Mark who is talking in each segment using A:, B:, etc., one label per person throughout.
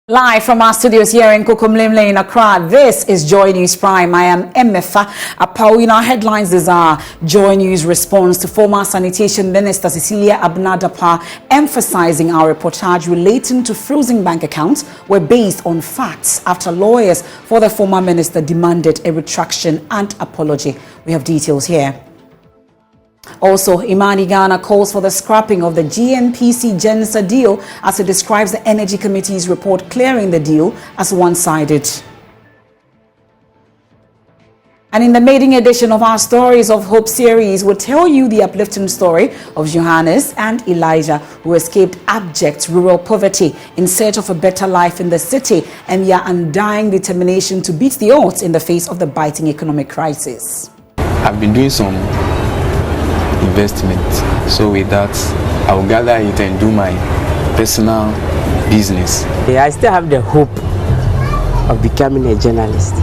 A: Live from our studios here in Kokomlemle in Accra, this is Joy News Prime. I am Emefa Apau. In our headlines, these are Joy News response to former Sanitation Minister Cecilia Abnadapa, emphasizing our reportage relating to frozen bank accounts were based on facts after lawyers for the former minister demanded a retraction and apology. We have details here. Also, IMAN Ghana calls for the scrapping of the GNPC-Genser Deal as it describes the Energy Committee's report clearing the deal as one-sided. And in the maiden edition of our Stories of Hope series, we'll tell you the uplifting story of Johannes and Elijah, who escaped abject rural poverty in search of a better life in the city and their undying determination to beat the odds in the face of the biting economic crisis.
B: I've been doing some investment, so with that I will gather it and do my personal business.
C: I still have the hope of becoming a journalist.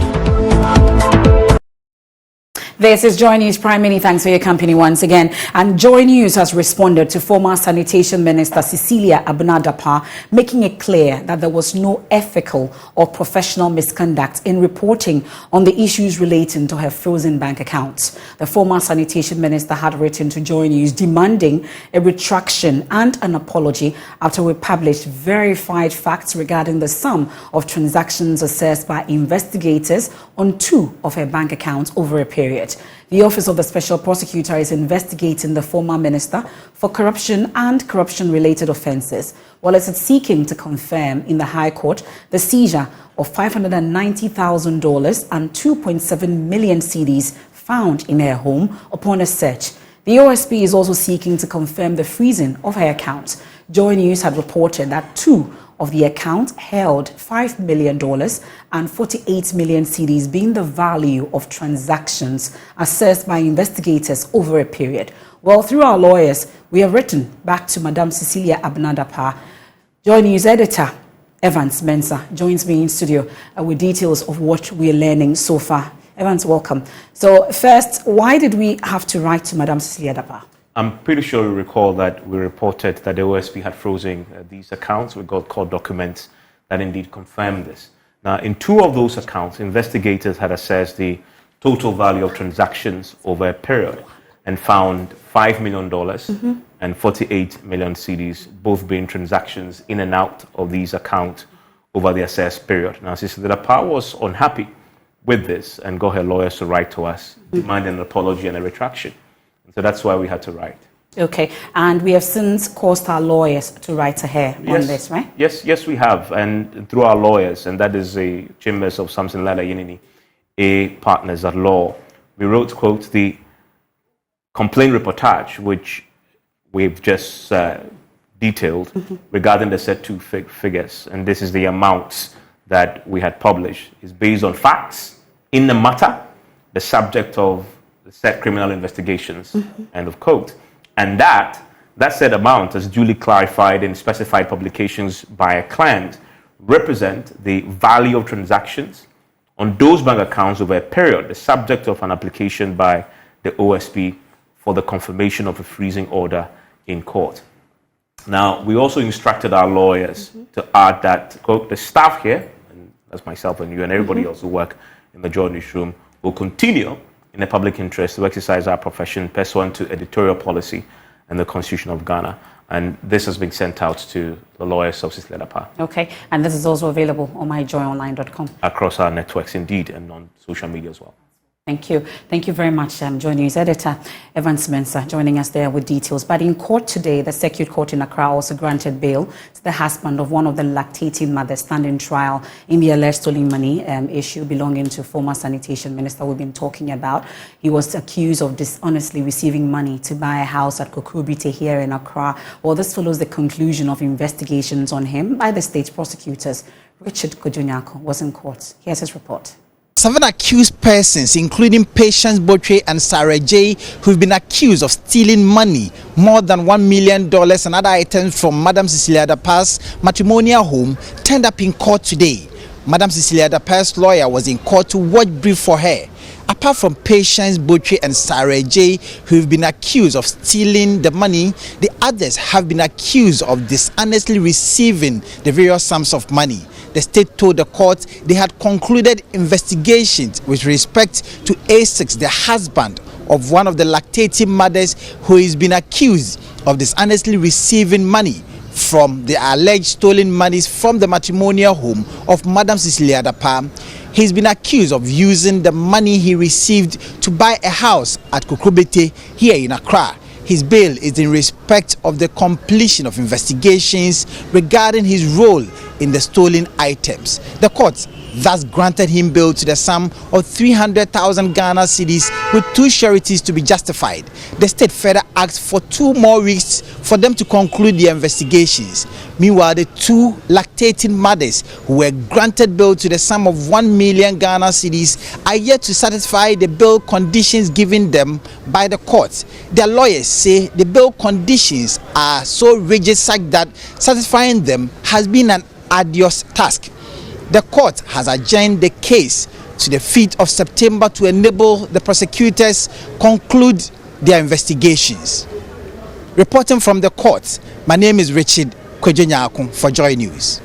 A: This is Joy News Prime. Many thanks for your company once again. And Joy News has responded to former Sanitation Minister Cecilia Abnadapa, making it clear that there was no ethical or professional misconduct in reporting on the issues relating to her frozen bank accounts. The former Sanitation Minister had written to Joy News demanding a retraction and an apology after we published verified facts regarding the sum of transactions assessed by investigators on 2 of her bank accounts over a period. The Office of the Special Prosecutor is investigating the former minister for corruption and corruption-related offences, while it is seeking to confirm in the High Court the seizure of $590,000 and 2.7 million cedis found in her home upon a search. The OSP is also seeking to confirm the freezing of her accounts. Joy News had reported that 2 of the accounts held $5 million and 48 million cedis, being the value of transactions assessed by investigators over a period. Well, through our lawyers, we have written back to Madam Cecilia Abnadapa. Joy News editor Evans Mensah joins me in studio with details of what we are learning so far. Evans, welcome. So first, why did we have to write to Madam Cecilia Abnadapa?
D: I'm pretty sure you recall that we reported that the OSP had frozen these accounts. We got court documents that indeed confirmed this. Now, in 2 of those accounts, investigators had assessed the total value of transactions over a period and found $5 million and 48 million cedis, both being transactions in and out of these accounts over the assessed period. Now, Cecilia Abnadapa was unhappy with this and got her lawyers to write to us, demanding an apology and a retraction. So that's why we had to write.
A: Okay, and we have since caused our lawyers to write to her on this, right?
D: Yes, we have, and through our lawyers, and that is the Chambers of Samson Lala Yinini, A Partners at Law. We wrote, quote, the complaint reportage, which we've just detailed regarding the said 2 figures, and this is the amounts that we had published, is based on facts in the matter, the subject of said criminal investigations, end of quote. And that said amount, as duly clarified in specified publications by a client, represent the value of transactions on those bank accounts over a period, the subject of an application by the OSP for the confirmation of a freezing order in court. Now, we also instructed our lawyers to add that, quote, the staff here, and that's myself and you and everybody else who work in the Joy Newsroom, will continue in the public interest to exercise our profession pursuant to editorial policy and the Constitution of Ghana. And this has been sent out to the lawyers of Cecilia Abnadapa.
A: Okay, and this is also available on myjoyonline.com.
D: Across our networks, indeed, and on social media as well.
A: Thank you. Thank you very much, Joy News editor Evans Mensah joining us there with details. But in court today, the Circuit Court in Accra also granted bail to the husband of one of the lactating mothers standing trial in the alleged stolen money issue belonging to former Sanitation Minister we've been talking about. He was accused of dishonestly receiving money to buy a house at Kokrobite here in Accra. Well, this follows the conclusion of investigations on him by the state prosecutors. Richard Kojunyako was in court. Here's his report.
E: 7 accused persons, including Patience Botwe and Sarah J, who've been accused of stealing money, more than $1 million and other items from Madam Cecilia Abnadapa's matrimonial home, turned up in court today. Madam Cecilia Abnadapa's lawyer was in court to watch brief for her. Apart from Patience Botwe and Sarah J, who've been accused of stealing the money, the others have been accused of dishonestly receiving the various sums of money. the state told the court they had concluded investigations with respect to A6, the husband of one of the lactating mothers who is being accused of dishonestly receiving money from the alleged stolen monies from the matrimonial home of Madam Cecilia Dapa. He's been accused of using the money he received to buy a house at Kokrobete here in Accra. His bail is in respect of the completion of investigations regarding his role in the stolen items. The court thus granted him bail to the sum of 300,000 Ghana cedis with 2 sureties to be justified. The state further asked for 2 more weeks for them to conclude the investigations. Meanwhile, the 2 lactating mothers who were granted bail to the sum of 1 million Ghana cedis are yet to satisfy the bail conditions given them by the court. Their lawyers say the bail conditions are so rigid such that satisfying them has been an arduous task. The court has adjourned the case to the 5th of September to enable the prosecutors conclude their investigations. Reporting from the court, my name is Richard Kwejenyakun for Joy News.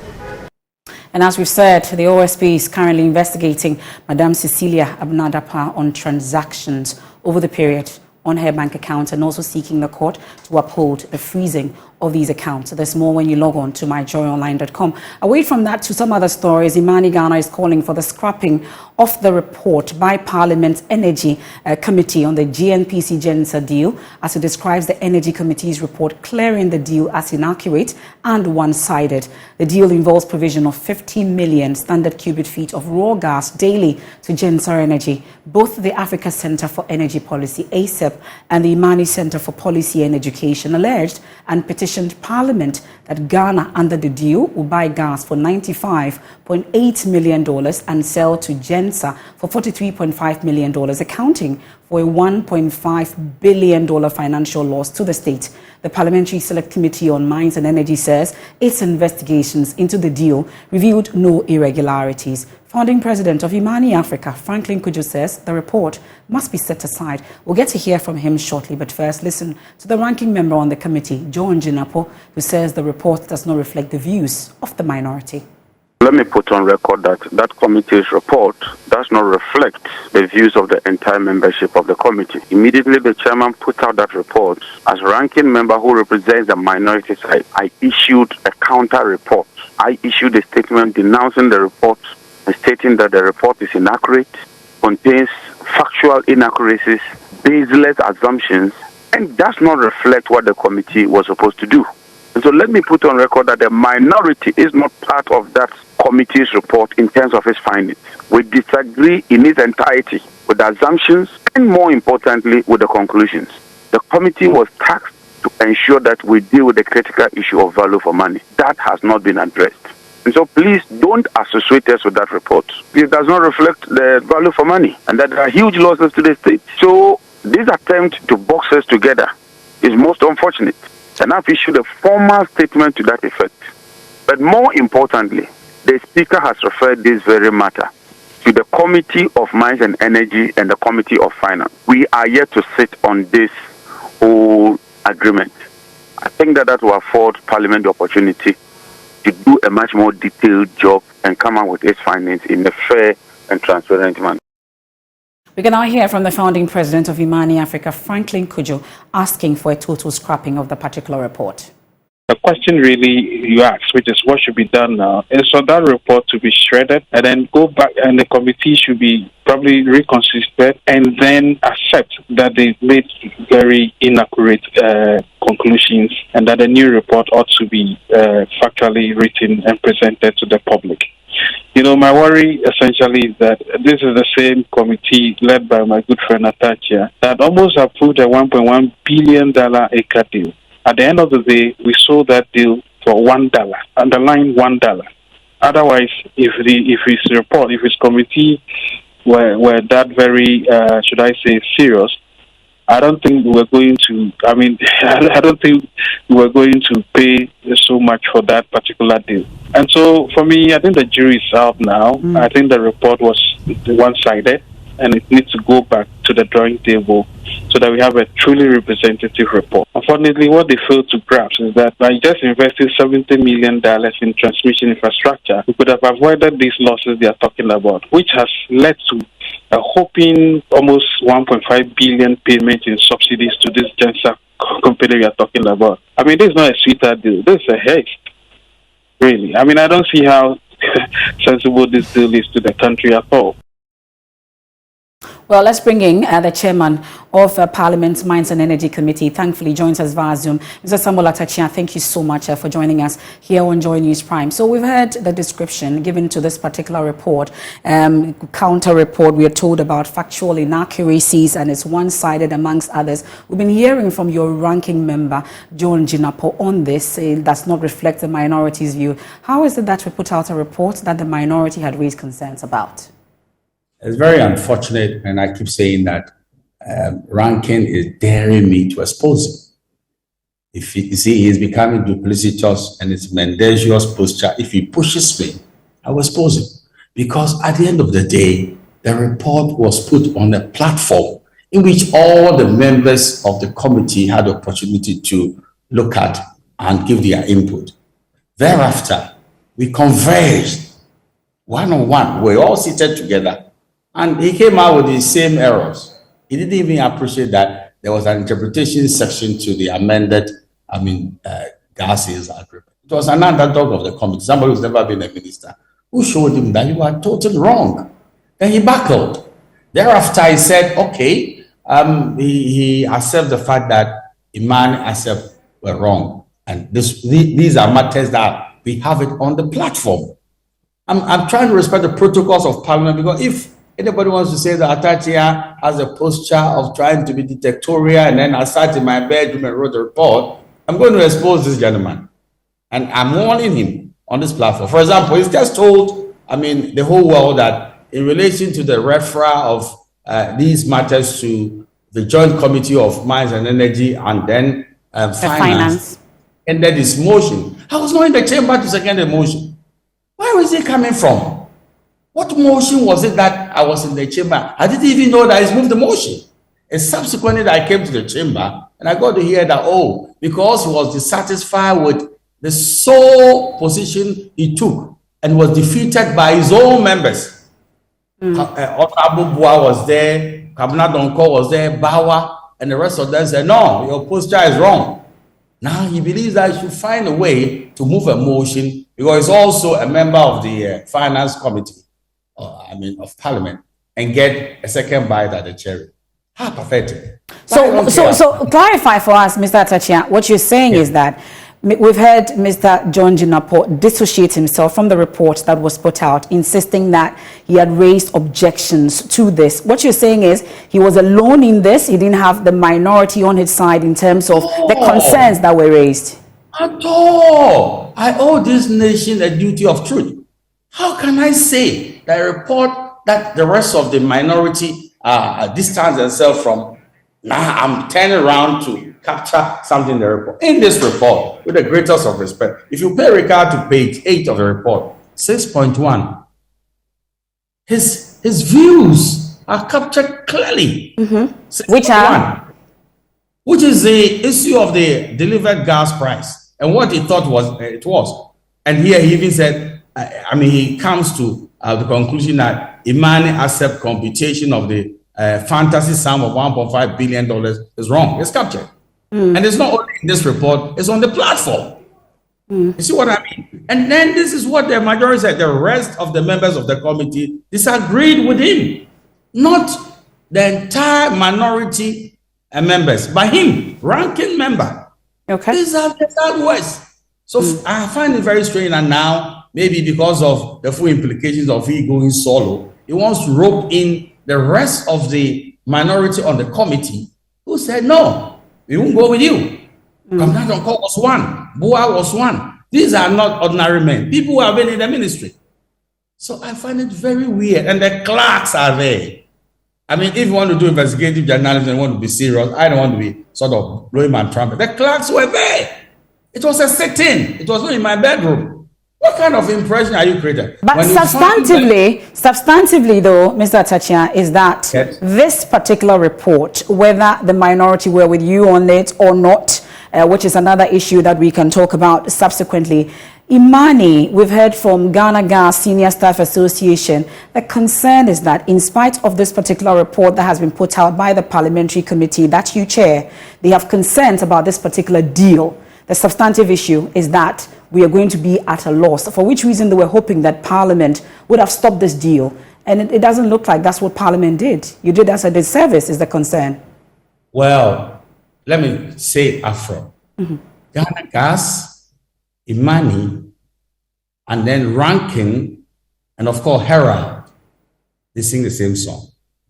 A: And as we've said, the OSP is currently investigating Madam Cecilia Dapa on transactions over the period on her bank account and also seeking the court to uphold the freezing of these accounts. So there's more when you log on to myjoyonline.com. Away from that, to some other stories, Imani Ghana is calling for the scrapping of the report by Parliament's Energy Committee on the GNPC-Genser Deal, as it describes the Energy Committee's report clearing the deal as inaccurate and one-sided. The deal involves provision of 15 million standard cubic feet of raw gas daily to Genser Energy. Both the Africa Center for Energy Policy, ACEP, and the Imani Center for Policy and Education alleged and petitioned Parliament that Ghana, under the deal, will buy gas for $95.8 million and sell to Genser for $43.5 million, accounting for a $1.5 billion financial loss to the state. The Parliamentary Select Committee on Mines and Energy says its investigations into the deal revealed no irregularities. Founding president of Imani Africa, Franklin Kujo, says the report must be set aside. We'll get to hear from him shortly, but first listen to the ranking member on the committee, John Jinapo, who says the report does not reflect the views of the minority.
F: Let me put on record that that committee's report does not reflect the views of the entire membership of the committee. Immediately, the chairman put out that report. As ranking member who represents the minority side, I issued a counter report. I issued a statement denouncing the report and stating that the report is inaccurate, contains factual inaccuracies, baseless assumptions, and does not reflect what the committee was supposed to do. And so let me put on record that the minority is not part of that committee's report in terms of its findings. We disagree in its entirety with the assumptions and, more importantly, with the conclusions. The committee was tasked to ensure that we deal with the critical issue of value for money. That has not been addressed. And so please don't associate us with that report. It does not reflect the value for money and that there are huge losses to the state. So this attempt to box us together is most unfortunate. And I've issued a formal statement to that effect. But more importantly, the Speaker has referred this very matter to the Committee of Mines and Energy and the Committee of Finance. We are yet to sit on this whole agreement. I think that will afford Parliament the opportunity to do a much more detailed job and come out with its findings in a fair and transparent manner.
A: We can now hear from the founding president of Imani Africa, Franklin Kujo, asking for a total scrapping of the particular report.
G: The question really you asked, which is what should be done now, is for that report to be shredded and then go back, and the committee should be probably reconstituted and then accept that they made very inaccurate conclusions and that a new report ought to be factually written and presented to the public. You know, my worry essentially is that this is the same committee led by my good friend Atachia that almost approved a $1.1 billion acre deal. At the end of the day, we sold that deal for $1, underline $1. Otherwise, if his committee were that very, should I say, serious, I don't think we're going to. I don't think we're going to pay so much for that particular deal. And so, for me, I think the jury is out now. I think the report was one-sided, and it needs to go back to the drawing table so that we have a truly representative report. Unfortunately, what they failed to grasp is that by just investing $70 million in transmission infrastructure, we could have avoided these losses they are talking about, which has led to a whopping almost 1.5 billion payment in subsidies to this Genser company we are talking about. I mean, this is not a sweetheart deal. This is a heist, really. I mean, I don't see how sensible this deal is to the country at all.
A: Well, let's bring in the chairman of Parliament's Mines and Energy Committee. Thankfully, joins us via Zoom. Mr. Samuel Atachia, thank you so much for joining us here on Joy News Prime. So we've heard the description given to this particular report, counter report. We are told about factual inaccuracies and it's one-sided amongst others. We've been hearing from your ranking member, John Jinapo, on this. It does not reflect the minority's view. How is it that we put out a report that the minority had raised concerns about?
H: It's very unfortunate, and I keep saying that ranking is daring me to expose him. If you see, he's becoming duplicitous and it's mendacious posture. If he pushes me, I will expose him. Because at the end of the day, the report was put on a platform in which all the members of the committee had the opportunity to look at and give their input. Thereafter, we converged one-on-one. We all seated together. And he came out with the same errors. He didn't even appreciate that there was an interpretation section to the amended, gas sales agreement. It was an underdog of the committee, somebody who's never been a minister, who showed him that you are totally wrong. Then he buckled. Thereafter, he said, okay, he accepted the fact that IMAN Africa were wrong. And these are matters that we have it on the platform. I'm trying to respect the protocols of Parliament, because if anybody wants to say that Atachia has a posture of trying to be dictatorial and then I sat in my bedroom and wrote a report, I'm going to expose this gentleman. And I'm warning him on this platform. For example, he's just told, the whole world that in relation to the referral of these matters to the Joint Committee of Mines and Energy and then Finance, ended his motion. I was not in the chamber to second the motion. Where was he coming from? What motion was it that I was in the chamber? I didn't even know that he's moved the motion. And subsequently, that I came to the chamber and I got to hear that, because he was dissatisfied with the sole position he took and was defeated by his own members. Honorable Bua was there, Kabna Donko was there, Bawa, and the rest of them said, no, your posture is wrong. Now he believes that he should find a way to move a motion because he's also a member of the Finance Committee. Of Parliament, and get a second bite at the cherry. How pathetic.
A: So clarify for us, Mr. Atachia, what you're saying is that we've heard Mr. John Jinapo dissociate himself from the report that was put out, insisting that he had raised objections to this. What you're saying is he was alone in this. He didn't have the minority on his side in terms of the concerns that were raised.
H: At all. I owe this nation a duty of truth. How can I say that a report that the rest of the minority distance themselves from, now I'm turning around to capture something in the report? In this report, with the greatest of respect, if you pay regard to page 8 of the report, 6.1, his views are captured clearly.
A: Which are?
H: Which is the issue of the delivered gas price and what he thought it was. And here he even said, he comes to the conclusion that IMAN accept computation of the fantasy sum of $1.5 billion is wrong. It's captured. And it's not only in this report, it's on the platform. You see what I mean? And then this is what the majority said. The rest of the members of the committee disagreed with him. Not the entire minority members, but him, ranking member.
A: Okay.
H: These are the exact words. So I find it very strange, and now, maybe because of the full implications of he going solo, he wants to rope in the rest of the minority on the committee who said, no, we won't go with you. Kamna Donko was one, Bua was one. These are not ordinary men, people who have been in the ministry. So I find it very weird, and the clerks are there. If you want to do investigative journalism and want to be serious, I don't want to be sort of blowing my trumpet. The clerks were there. It was a sit-in. It was not in my bedroom. What kind of impression are you creating?
A: But substantively though, Mr. Atachia, is that
H: Yes.
A: this particular report, whether the minority were with you on it or not, which is another issue that we can talk about subsequently. Imani, we've heard from Ghana Gas Senior Staff Association. The concern is that in spite of this particular report that has been put out by the parliamentary committee that you chair, they have concerns about this particular deal. The substantive issue is that we are going to be at a loss, for which reason they were hoping that Parliament would have stopped this deal. And it doesn't look like that's what Parliament did. You did us a disservice, is the concern.
H: Well, let me say Afro. Ghana Gas, Imani, and then Rankin, and of course Herald, they sing the same song.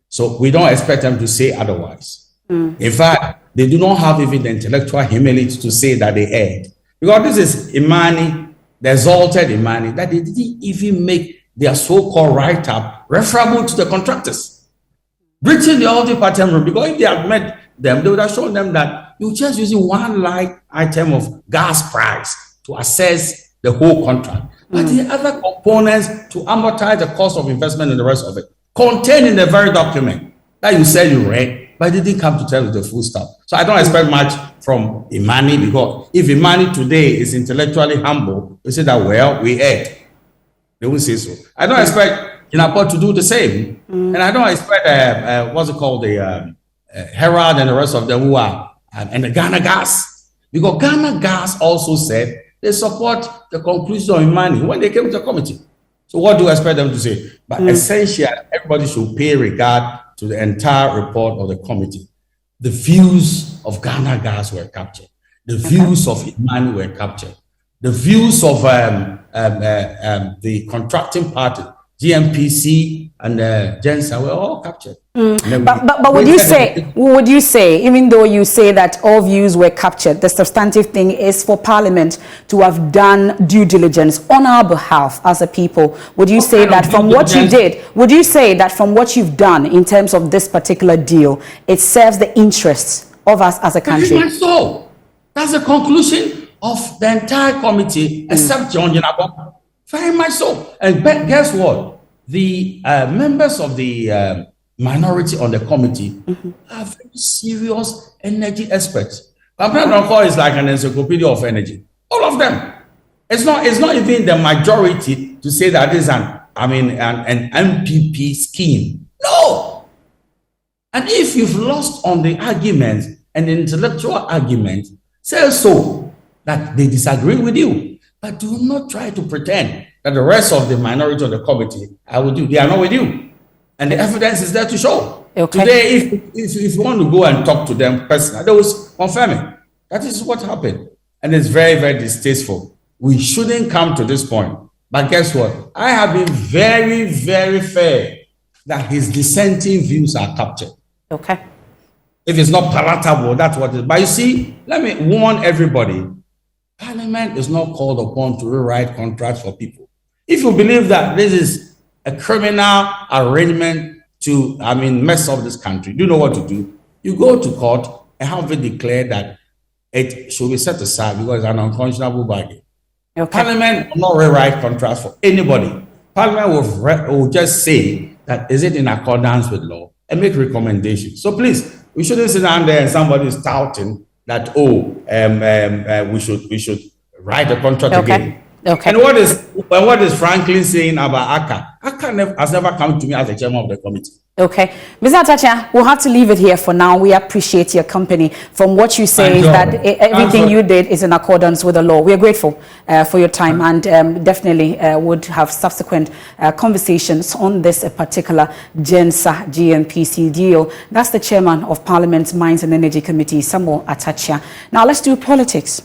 H: So we don't expect them to say otherwise. In fact, they do not have even the intellectual humility to say that they erred. Because this is Imani, the exalted Imani, that they didn't even make their so-called write-up referable to the contractors. Breaching the audit pattern rule, because if they had met them, they would have shown them that you're just using one line item of gas price to assess the whole contract. But the other components to amortize the cost of investment and the rest of it, contained in the very document that you said you read, but it didn't come to tell you the full stuff. So I don't expect much from Imani, because if Imani today is intellectually humble, they say that, well, we erred. They won't say so. I don't expect Jinapor to do the same. And I don't expect, what's it called, the Herald and the rest of them who are, and the Ghana Gas. Because Ghana Gas also said they support the conclusion of Imani when they came to the committee. So what do I expect them to say? But essentially, everybody should pay regard to the entire report of the committee. The views of Ghana Gas were captured. The views of Imani were captured. The views of the contracting party, GNPC and Genser, were all captured.
A: But would you say, even though you say that all views were captured, the substantive thing is for Parliament to have done due diligence on our behalf as a people? Would you say that from what you did, would you say that from what you've done in terms of this particular deal, it serves the interests of us as a country?
H: Very much so. That's the conclusion of the entire committee, except John Jinapor. Very much so. And guess what? The members of the minority on the committee are very serious energy experts. Pamela is like an encyclopedia of energy. All of them. It's not even the majority to say that is an MPP scheme. No. And if you've lost on the arguments and the intellectual argument, say so that they disagree with you. But do not try to pretend that the rest of the minority of the committee are with you. They are not with you. And the evidence is there to show.
A: Okay.
H: Today, if you want to go and talk to them personally, they will confirm it. That is what happened. And it's very, very distasteful. We shouldn't come to this point. But guess what? I have been very, very fair that his dissenting views are captured.
A: Okay.
H: If it's not palatable, that's what it is. But you see, let me warn everybody. Parliament is not called upon to rewrite contracts for people. If you believe that this is a criminal arrangement to, mess up this country, do you know what to do? You go to court and have it declared that it should be set aside because it's an unconscionable bargain. Okay. Parliament will not rewrite contracts for anybody. Parliament will just say that is it in accordance with law and make recommendations. So please, we shouldn't sit down there and somebody is touting that we should write the contract again.
A: Okay.
H: And what is Franklin saying about ACA? ACA has never come to me as the chairman of the committee.
A: Okay. Mr. Atachia, we'll have to leave it here for now. We appreciate your company. From what you say, is that everything you did is in accordance with the law. We are grateful for your time and definitely would have subsequent conversations on this particular Genser GNPC deal. That's the chairman of Parliament's Mines and Energy Committee, Samuel Atachia. Now let's do politics.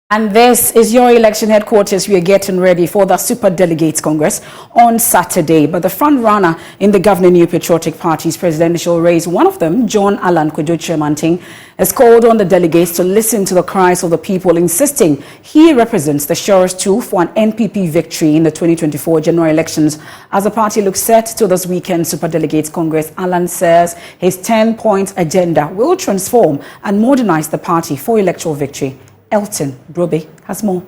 A: And this is your election headquarters. We are getting ready for the Super Delegates Congress on Saturday. But the front runner in the governing New Patriotic Party's presidential race, one of them, John Allan Kwadwo, has called on the delegates to listen to the cries of the people, insisting he represents the surest tool for an NPP victory in the 2024 general elections. As the party looks set to this weekend's Super Delegates Congress, Allan says his 10-point agenda will transform and modernize the party for electoral victory. Elton Brobe has more.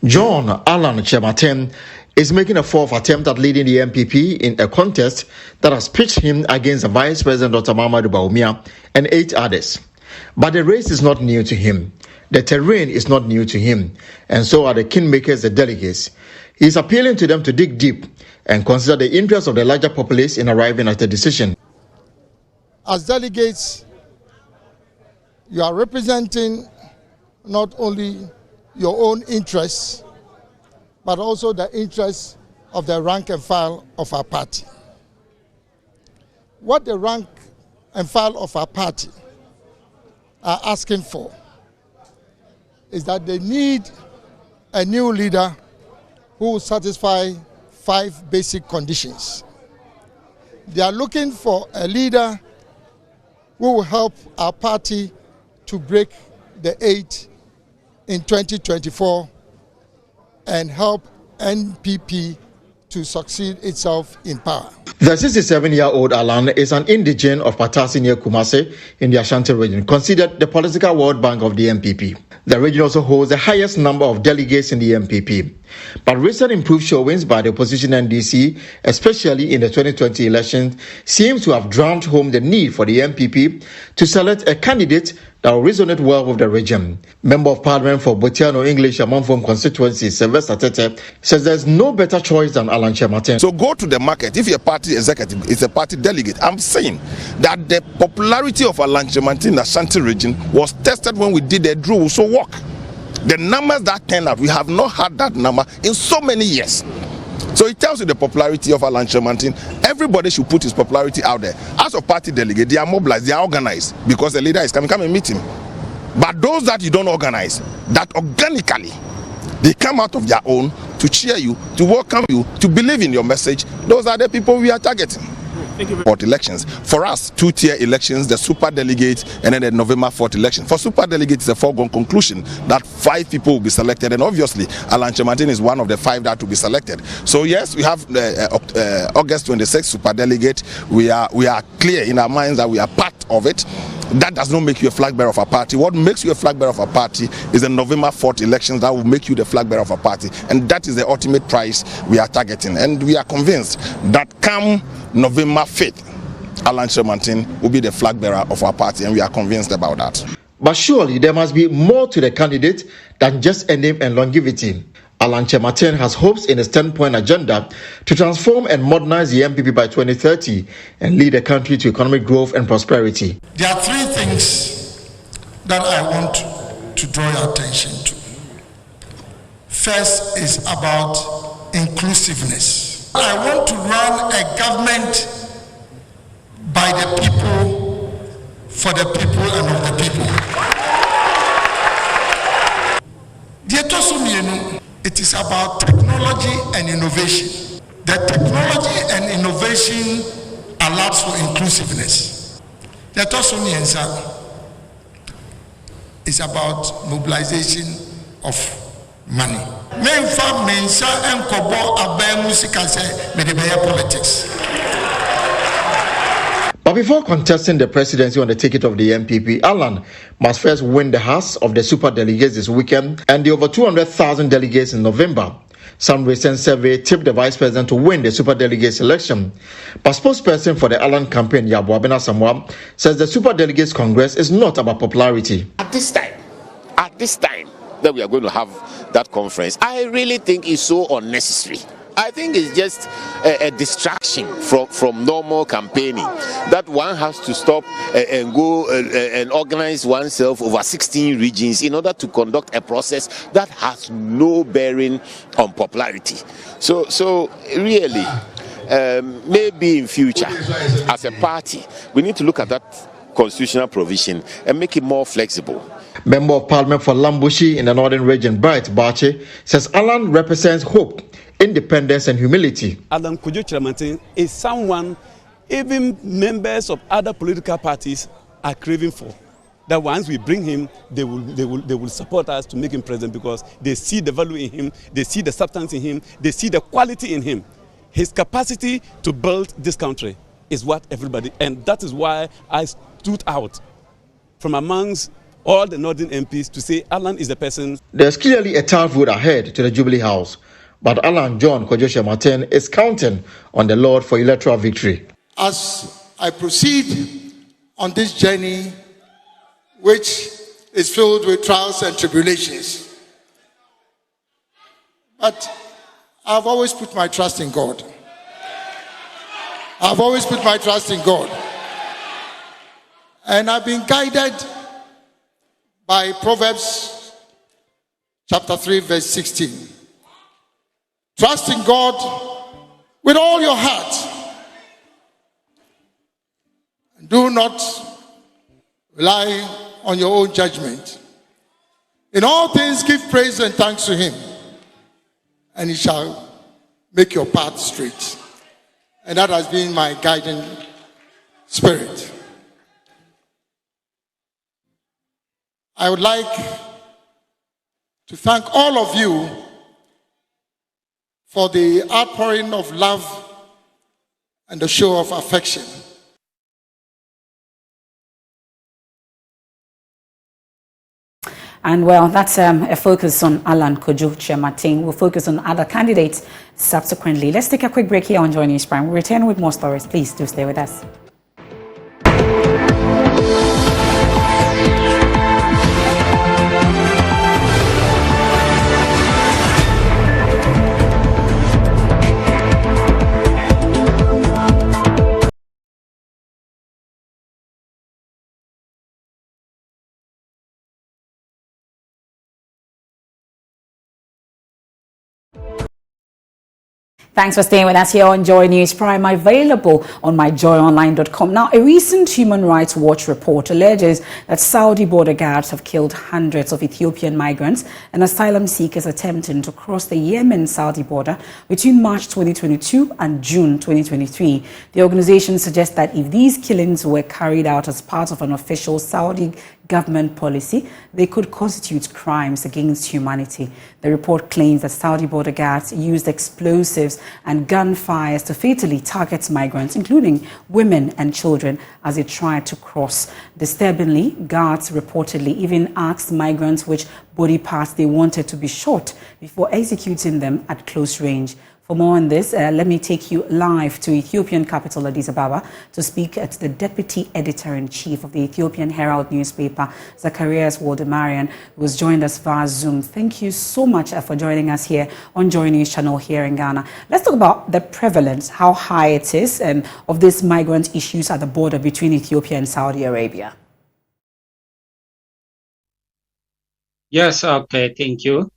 I: John Allan Kyerematen is making a fourth attempt at leading the MPP in a contest that has pitched him against the Vice President Dr. Mahamudu Bawumia and 8 others. But the race is not new to him. The terrain is not new to him, and so are the kingmakers, the delegates. He is appealing to them to dig deep and consider the interests of the larger populace in arriving at a decision.
J: As delegates, you are representing not only your own interests, but also the interests of the rank and file of our party. What the rank and file of our party are asking for is that they need a new leader who will satisfy 5 basic conditions. They are looking for a leader who will help our party to break the 8 in 2024 and help NPP to succeed itself in power.
I: The 67-year-old Allan is an indigene of Patasi near Kumasi in the Ashanti region, considered the political World Bank of the MPP. The region also holds the highest number of delegates in the MPP. But recent improved showings by the opposition NDC, especially in the 2020 elections, seems to have drowned home the need for the MPP to select a candidate that will resonate well with the region. Member of Parliament for Botiano English Amanfom constituency, Sylvester Tete, says there's no better choice than Allan Kyerematen.
K: So go to the market. If your party executive is a party delegate, I'm saying that the popularity of Allan Kyerematen in the Ashanti region was tested when we did a draw, so work. The numbers that turned out, we have not had that number in so many years. So it tells you the popularity of Allan Kyerematen. Everybody should put his popularity out there. As a party delegate, they are mobilized, they are organized, because the leader is coming, come and meet him. But those that you don't organize, that organically, they come out of their own to cheer you, to welcome you, to believe in your message, those are the people we are targeting. For elections. For us, 2-tier elections, the super delegate, and then the November 4th election. For super delegate, it's a foregone conclusion that 5 people will be selected, and obviously, Allan Kyerematen is one of the 5 that will be selected. So yes, we have August 26th super delegate. We are clear in our minds that we are part of it. That does not make you a flag bearer of a party. What makes you a flag bearer of a party is the November 4th elections that will make you the flag bearer of a party, and that is the ultimate prize we are targeting. And we are convinced that come November 5th, Allan Kyerematen will be the flag bearer of our party, and we are convinced about that.
I: But surely there must be more to the candidate than just a name and longevity. Allan Kyerematen has hopes in his 10-point agenda to transform and modernize the MPP by 2030 and lead the country to economic growth and prosperity.
J: There are 3 things that I want to draw your attention to. First is about inclusiveness. I want to run a government by the people, for the people, and of the people. It is about technology and innovation. The technology and innovation allows for inclusiveness. The is about mobilization of money. Politics.
I: But before contesting the presidency on the ticket of the MPP, Allan must first win the hearts of the super delegates this weekend and the over 200,000 delegates in November. Some recent survey tipped the vice president to win the super delegates election. But spokesperson for the Allan campaign, Yabo Abena Samoa, says the super delegates congress is not about popularity.
L: At this time that we are going to have that conference, I really think it's so unnecessary. I think it's just a distraction from normal campaigning, that one has to stop and go and organize oneself over 16 regions in order to conduct a process that has no bearing on popularity. So really, maybe in future, as a party, we need to look at that constitutional provision and make it more flexible.
I: Member of Parliament for Lambushi in the Northern Region, Bright Bache, says Alan represents hope, independence and humility.
M: Alan Kojo Kyerematen is someone even members of other political parties are craving for. That once we bring him, they will support us to make him president because they see the value in him, they see the substance in him, they see the quality in him. His capacity to build this country is what everybody, and that is why I stood out from amongst all the Northern MPs to say Alan is the person.
I: There's clearly a tough road ahead to the Jubilee House, but Alan John Kojo Kyerematen is counting on the Lord for electoral victory.
J: As I proceed on this journey, which is filled with trials and tribulations, but I've always put my trust in God. I've always put my trust in God. And I've been guided by Proverbs chapter 3, verse 16. Trust in God with all your heart. Do not rely on your own judgment. In all things, give praise and thanks to Him, and He shall make your path straight. And that has been my guiding spirit. I would like to thank all of you for the outpouring of love and the show of affection.
A: And well, that's a focus on Alan Kojo Kyerematen. We'll focus on other candidates subsequently. Let's take a quick break here on Joy News Prime. We'll return with more stories. Please do stay with us. Thanks for staying with us here on Joy News Prime, available on myjoyonline.com. Now, a recent Human Rights Watch report alleges that Saudi border guards have killed hundreds of Ethiopian migrants and asylum seekers attempting to cross the Yemen-Saudi border between March 2022 and June 2023. The organization suggests that if these killings were carried out as part of an official Saudi government policy, they could constitute crimes against humanity. The report claims that Saudi border guards used explosives and gunfires to fatally target migrants, including women and children, as they tried to cross. Disturbingly, guards reportedly even asked migrants which body parts they wanted to be shot before executing them at close range. For more on this, let me take you live to Ethiopian capital Addis Ababa to speak to the Deputy Editor-in-Chief of the Ethiopian Herald newspaper, Zacharias Waldemarian, who has joined us via Zoom. Thank you so much for joining us here on Joy News Channel here in Ghana. Let's talk about the prevalence, how high it is, and of these migrant issues at the border between Ethiopia and Saudi Arabia.
N: Yes, okay, thank you.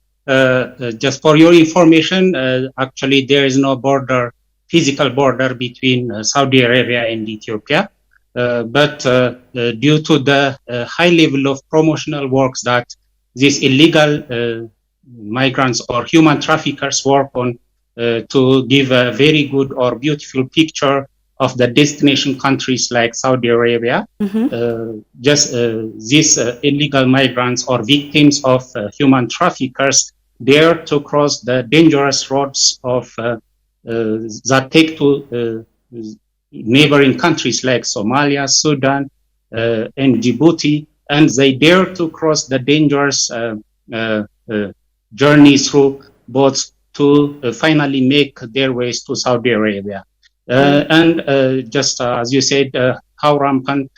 N: Just for your information, actually there is no border, physical border between Saudi Arabia and Ethiopia. But due to the high level of promotional works that these illegal migrants or human traffickers work on to give a very good or beautiful picture of the destination countries like Saudi Arabia, these illegal migrants or victims of human traffickers dare to cross the dangerous roads of that take to neighboring countries like Somalia, Sudan, and Djibouti, and they dare to cross the dangerous journey through boats to finally make their ways to Saudi Arabia. And just as you said, how rampant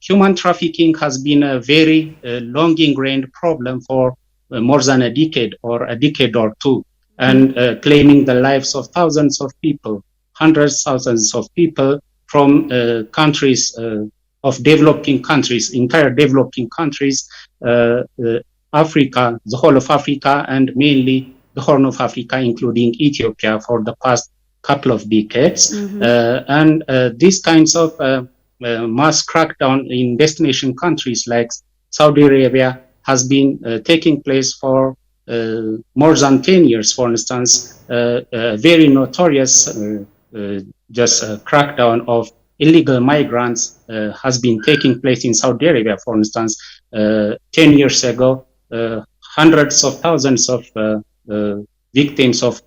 N: human trafficking has been a very long ingrained problem for more than a decade or two, and claiming the lives of thousands of people, hundreds of thousands of people from countries of developing countries, entire developing countries, Africa, the whole of Africa, and mainly the Horn of Africa, including Ethiopia, for the past couple of decades. And these kinds of mass crackdown in destination countries like Saudi Arabia has been taking place for more than 10 years. For instance, a very notorious crackdown of illegal migrants has been taking place in Saudi Arabia. For instance, 10 years ago, hundreds of thousands of victims of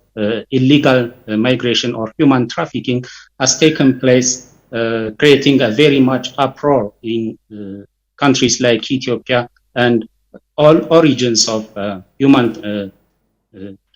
N: illegal migration or human trafficking has taken place, creating a very much uproar in countries like Ethiopia and all origins of human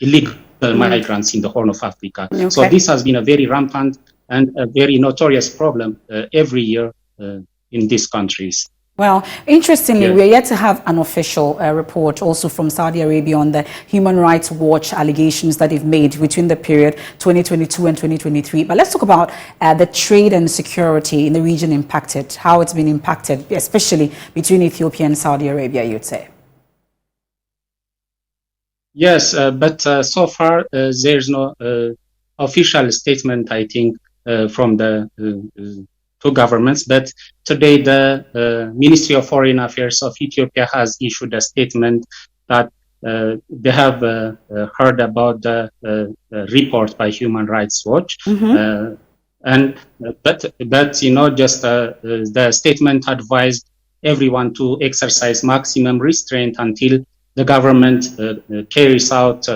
N: illegal migrants in the Horn of Africa.
A: Okay.
N: So this has been a very rampant and a very notorious problem every year in these countries.
A: Well, interestingly,
N: Yes.
A: we're yet to have an official report also from Saudi Arabia on the Human Rights Watch allegations that they've made between the period 2022 and 2023. But let's talk about the trade and security in the region impacted, how it's been impacted, especially between Ethiopia and Saudi Arabia, you'd say.
N: Yes, but so far there's no official statement, I think, from the two governments. But today the Ministry of Foreign Affairs of Ethiopia has issued a statement that they have heard about the report by Human Rights Watch. But you know, just the statement advised everyone to exercise maximum restraint until the government carries out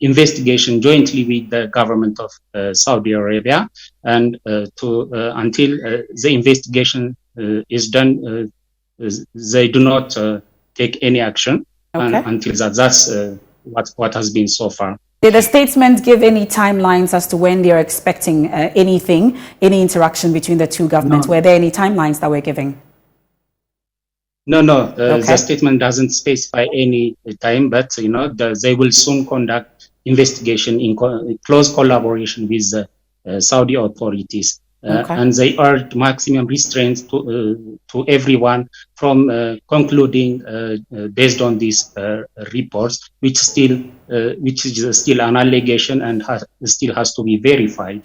N: investigation jointly with the government of Saudi Arabia, and until the investigation is done, they do not take any action.
A: Okay.
N: Until that's what has been so far.
A: Did the statement give any timelines as to when they are expecting any interaction between the two governments?
N: No.
A: Were there any timelines that were given?
N: No,
A: Okay.
N: the statement doesn't specify any time, but you know, they will soon conduct investigation in close collaboration with the Saudi authorities.
A: Okay.
N: And they urged maximum restraint to everyone from concluding based on these reports, which is still an allegation and still has to be verified.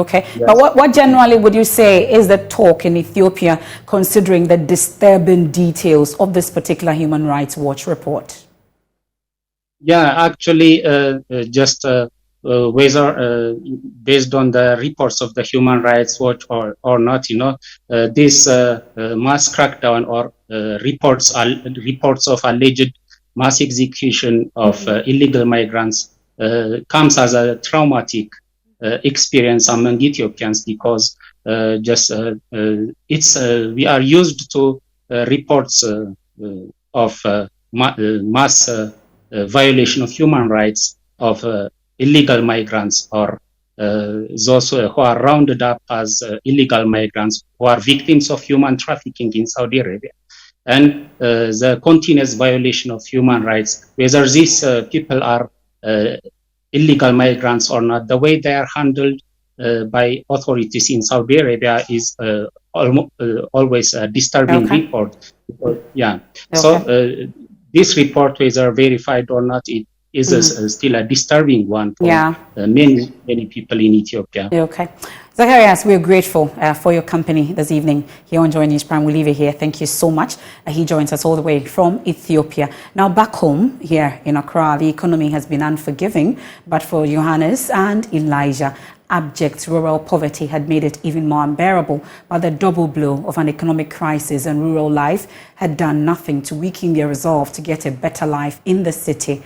A: Okay,
N: Yes.
A: but what generally would you say is the talk in Ethiopia, considering the disturbing details of this particular Human Rights Watch report?
N: Yeah, actually, just whether based on the reports of the Human Rights Watch or not, you know, this mass crackdown or reports of alleged mass execution of illegal migrants comes as a traumatic experience among Ethiopians, because we are used to reports of mass violation of human rights of illegal migrants, or those who are rounded up as illegal migrants who are victims of human trafficking in Saudi Arabia. And the continuous violation of human rights, whether these people are illegal migrants or not, the way they are handled by authorities in Saudi Arabia is always a disturbing
A: Okay.
N: report. Yeah.
A: Okay.
N: So this report, whether verified or not, it is still a disturbing one for many people in Ethiopia.
A: Okay. Zacharias, we're grateful for your company this evening here on Joy News Prime. We'll leave it here. Thank you so much. He joins us all the way from Ethiopia. Now, back home here in Accra, the economy has been unforgiving, but for Johannes and Elijah, abject rural poverty had made it even more unbearable. But the double blow of an economic crisis and rural life had done nothing to weaken their resolve to get a better life in the city.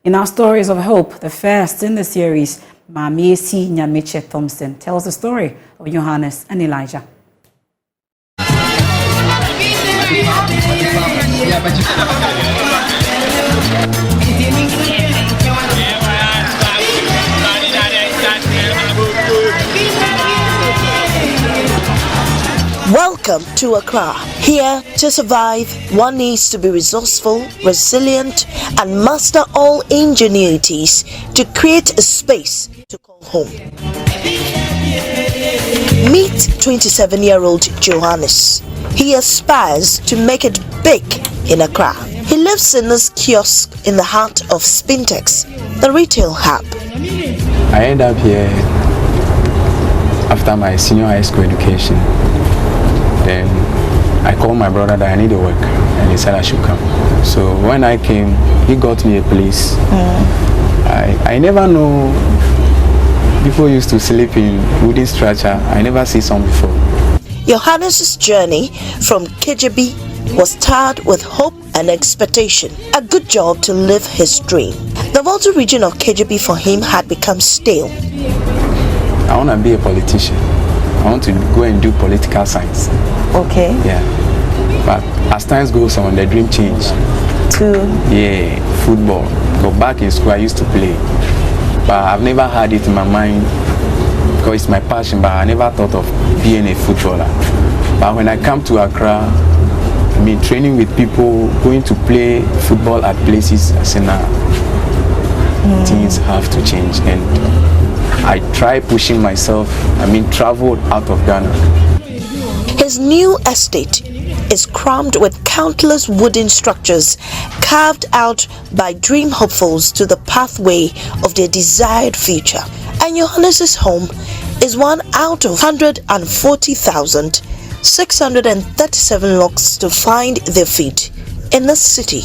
A: In our Stories of Hope, the first in the series, Mamiesi Nyamiche Thompson tells the story of Johannes and Elijah.
O: Welcome to Accra. Here to survive, one needs to be resourceful, resilient, and master all ingenuities to create a space to call home. Meet 27-year-old Johannes. He aspires to make it big in Accra. He lives in this kiosk in the heart of Spintex, the retail hub.
B: I ended up here after my senior high school education. Then I called my brother that I need to work. and he said I should come. So when I came, he got me a place. I never know people used to sleep in wooden structure. I never see some before.
O: Johannes' journey from KJB was starred with hope and expectation. A good job to live his dream. The Volta region of KJB for him had become stale.
B: I want to be a politician. I want to go and do political science.
O: Okay.
B: Yeah. But as time goes on, the dream changed.
O: To?
B: Yeah, football. Go back in school, I used to play. But I've never had it in my mind because it's my passion, but I never thought of being a footballer. But when I come to Accra, I mean, training with people, going to play football at places, I say, nah, things have to change. And I try pushing myself, travel out of Ghana.
O: His new estate is crammed with countless wooden structures carved out by dream hopefuls to the pathway of their desired future. And Johannes' home is one out of 140,637 locks to find their feet in the city.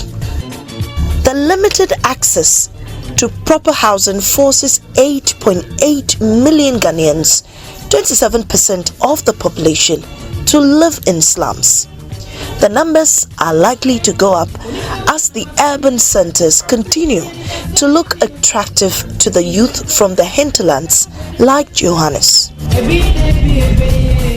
O: The limited access to proper housing forces 8.8 million Ghanaians, 27% of the population, to live in slums. The numbers are likely to go up as the urban centers continue to look attractive to the youth from the hinterlands like Johannes.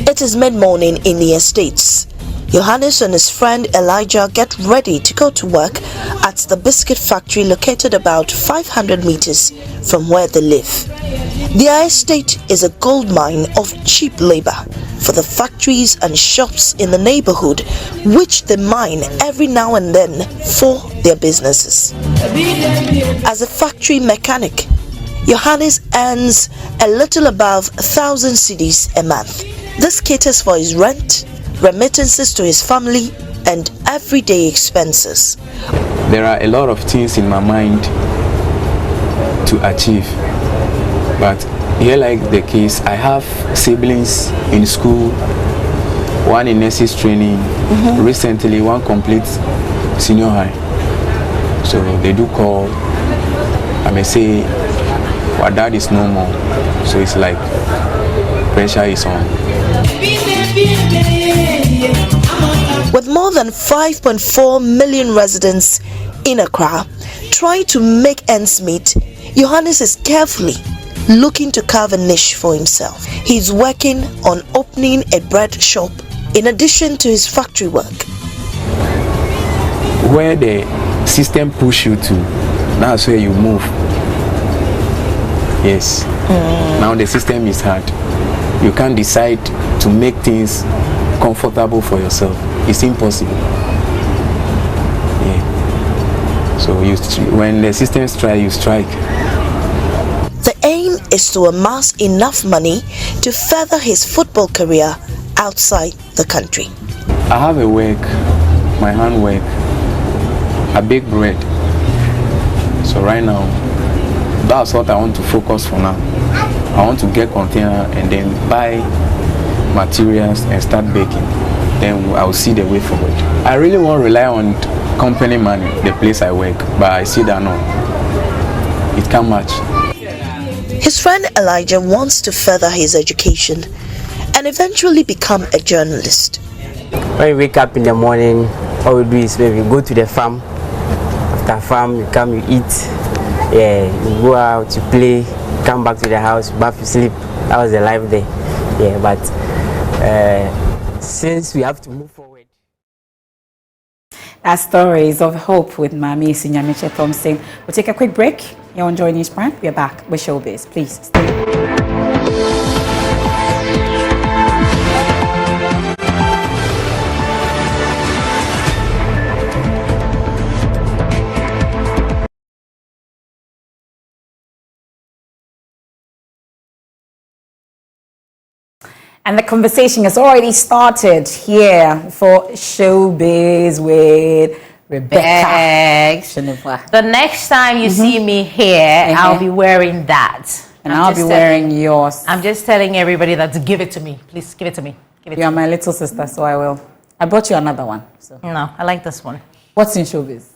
O: It is mid-morning in the estates. Johannes and his friend Elijah get ready to go to work at the biscuit factory located about 500 meters from where they live. Their estate is a gold mine of cheap labor for the factories and shops in the neighborhood, which they mine every now and then for their businesses. As a factory mechanic, Johannes earns a little above 1,000 cedis a month. This caters for his rent, remittances to his family, and everyday expenses.
B: There are a lot of things in my mind to achieve, but here, like the case, I have siblings in school, one in nurses training, recently one complete senior high. So they do call, I may say, our dad is no more, so it's like pressure is on.
O: With more than 5.4 million residents in Accra trying to make ends meet, Johannes is carefully looking to carve a niche for himself. He's working on opening a bread shop in addition to his factory work.
B: Where the system push you to, that's where you move. Yes. Now the system is hard. You can't decide to make things comfortable for yourself. It's impossible. Yeah. So when the system strikes, you strike.
O: The aim is to amass enough money to further his football career outside the country.
B: I have a work, my handwork, a big bread. So right now, that's what I want to focus for now. I want to get container and then buy materials and start baking. Then I'll see the way forward. I really won't rely on company money, the place I work, but I see that no, it can't match.
O: His friend Elijah wants to further his education and eventually become a journalist.
C: When you wake up in the morning, all we do is maybe go to the farm. After farm, you come, you eat. Yeah, you go out, you play, come back to the house, bath, you sleep. That was the life there. Yeah, but since we have to move forward.
A: Our stories of hope with Mami Sinyamiche Thompson. We'll take a quick break. You're on Joy News Prime. We're back with Showbiz. Please stay. And the conversation has already started here for Showbiz with Rebecca.
P: The next time you see me here, I'll be wearing that.
A: And I'll be wearing yours.
P: I'm just telling everybody that to give it to me. Please give it to me.
A: You're my little sister, so I will. I brought you another one. So.
P: No, I like this one.
A: What's in Showbiz?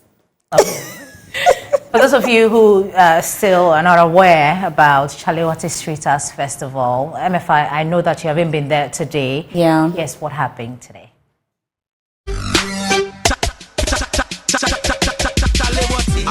P: For those of you who still are not aware about Chalewote Street Arts Festival, MFI, I know that you haven't been there today.
A: Yeah.
P: Yes, what happened today?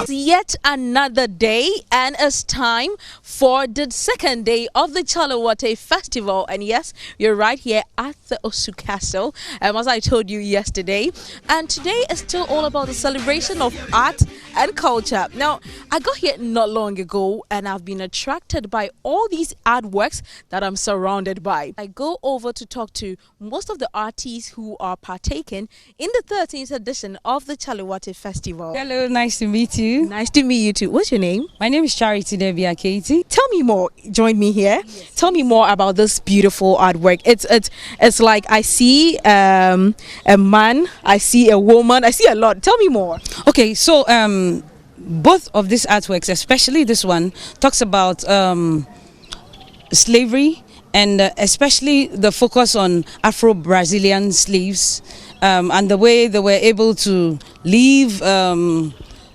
Q: Yet another day, and it's time for the second day of the Chalewote Festival. And yes, you're right here at the Osu Castle, as I told you yesterday. And today is still all about the celebration of art and culture. Now, I got here not long ago, and I've been attracted by all these artworks that I'm surrounded by. I go over to talk to most of the artists who are partaking in the 13th edition of the Chalewote Festival.
R: Hello, nice to meet you.
Q: Nice to meet you too. What's your name?
R: My name is Charity Debia Katie.
Q: Tell me more. Join me here. Yes. Tell me more about this beautiful artwork. It's like I see a man, I see a woman, I see a lot. Tell me more.
R: Okay, so both of these artworks, especially this one, talks about slavery and especially the focus on Afro-Brazilian slaves and the way they were able to leave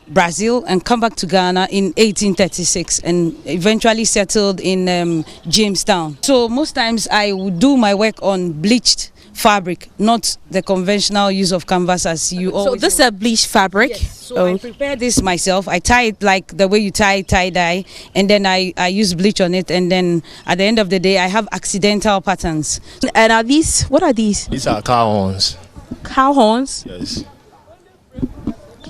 R: Brazil and come back to Ghana in 1836 and eventually settled in Jamestown. So most times I would do my work on bleached fabric, not the conventional use of canvas as you always.
Q: So this is a bleached fabric?
R: Yes. So I prepare this myself. I tie it like the way you tie tie-dye, and then I use bleach on it, and then at the end of the day I have accidental patterns.
Q: And are these, what are these?
S: These are cow horns.
Q: Cow horns?
S: Yes.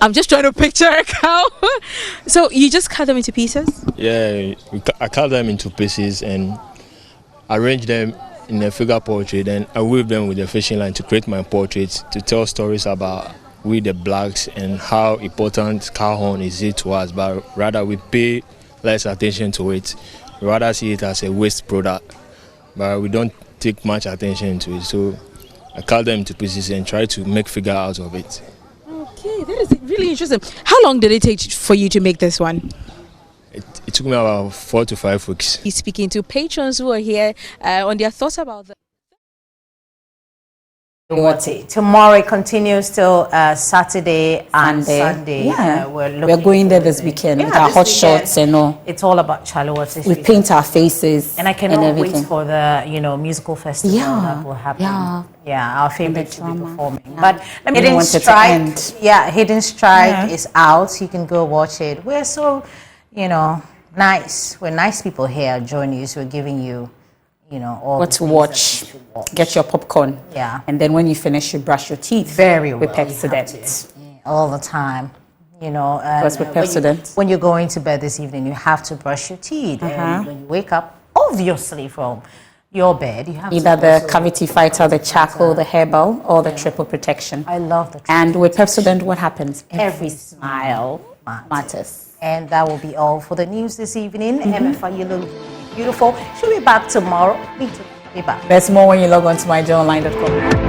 Q: I'm just trying to picture a cow. So you just cut them into pieces?
S: Yeah, I cut them into pieces and arrange them in a figure portrait, and I weave them with a fishing line to create my portraits, to tell stories about we the blacks and how important cow horn is it to us, but rather we pay less attention to it. We rather see it as a waste product, but we don't take much attention to it. So I cut them into pieces and try to make figure out of it.
Q: Okay, that is really interesting. How long did it take for you to make this one?
S: It took me about 4 to 5 weeks.
Q: He's speaking to patrons who are here on their thoughts about the
P: Tomorrow it continues till Saturday and Sunday.
A: Yeah,
P: we're
A: going there this weekend with our hot shots and all.
P: It's all about Chalewote.
A: We paint our faces,
P: and I cannot wait for the musical festival that will happen. Yeah, our favorite to be performing. But Hidden Strike, Hidden Strike is out. You can go watch it. We're so nice. We're nice people here joining you. So we're giving you. All
A: what to watch. Get your popcorn.
P: Yeah.
A: And then when you finish, you brush your teeth.
P: Very well.
A: With Pepsodent.
P: All the time.
A: Because with Pepsodent.
P: When you're going to bed this evening, you have to brush your teeth. And when you wake up, obviously from your bed, you have
A: either the cavity fighter, the charcoal, the herbal, or the triple protection.
P: I love the triple
A: And with Pepsodent, what happens? Every smile matters.
P: And that will be all for the news this evening. MFI, you look beautiful. She'll be back tomorrow. Me too. Be back.
A: There's more when you log on to myjoyonline.com.